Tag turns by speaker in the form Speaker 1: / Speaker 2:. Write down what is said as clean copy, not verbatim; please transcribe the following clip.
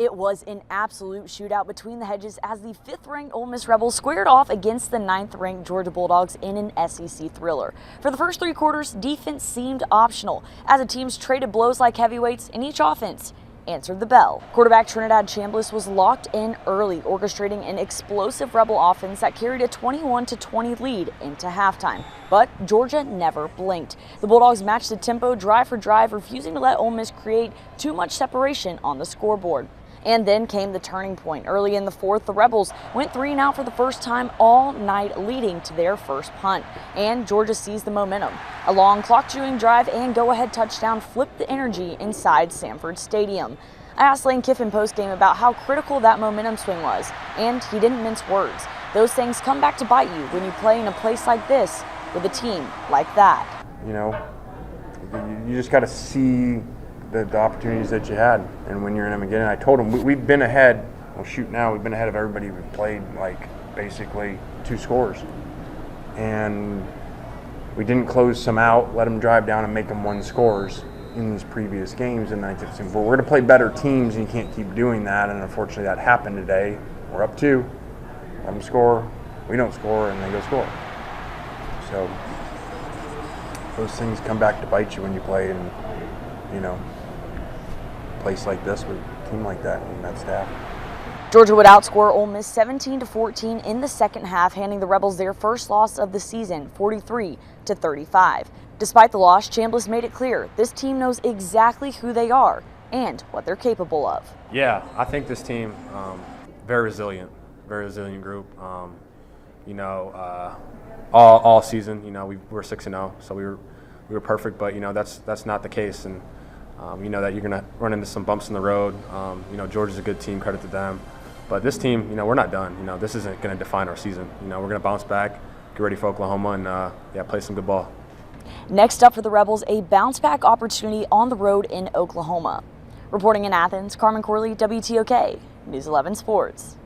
Speaker 1: It was an absolute shootout between the hedges as the 5th-ranked Ole Miss Rebels squared off against the 9th-ranked Georgia Bulldogs in an SEC thriller. For the first 3 quarters, defense seemed optional as the teams traded blows like heavyweights, and each offense answered the bell. Quarterback Trinidad Chambliss was locked in early, orchestrating an explosive Rebel offense that carried a 21-20 lead into halftime. But Georgia never blinked. The Bulldogs matched the tempo drive for drive, refusing to let Ole Miss create too much separation on the scoreboard. And then came the turning point. Early in the 4th, the Rebels went 3 and out for the first time all night, leading to their first punt. And Georgia seized the momentum. A long clock-chewing drive and go-ahead touchdown flipped the energy inside Sanford Stadium. I asked Lane Kiffin post-game about how critical that momentum swing was, and he didn't mince words. Those things come back to bite you when you play in a place like this with a team like that.
Speaker 2: You know, you just got to see the opportunities that you had, and when you're in them again. And I told them we've been ahead. Well, shoot, now we've been ahead of everybody we've played, like basically 2 scores, and we didn't close some out, let them drive down and make them 1 scores in these previous games in 9th. But we're going to play better teams, and you can't keep doing that. And unfortunately, that happened today. We're up 2, let them score, we don't score, and they go score. So those things come back to bite you when you play in, you know, place like this with a team like that and that staff.
Speaker 1: Georgia would outscore Ole Miss 17-14 in the second half, handing the Rebels their first loss of the season, 43-35. Despite the loss, Chambliss made it clear this team knows exactly who they are and what they're capable of.
Speaker 3: Yeah, I think this team very resilient group. You know, all season, you know, we were 6-0, so we were perfect, but you know that's not the case, and you know that you're going to run into some bumps in the road. You know, Georgia's a good team, credit to them. But this team, you know, we're not done. You know, this isn't going to define our season. You know, we're going to bounce back, get ready for Oklahoma, and yeah, play some good ball.
Speaker 1: Next up for the Rebels, a bounce-back opportunity on the road in Oklahoma. Reporting in Athens, Carmen Corley, WTOK, News 11 Sports.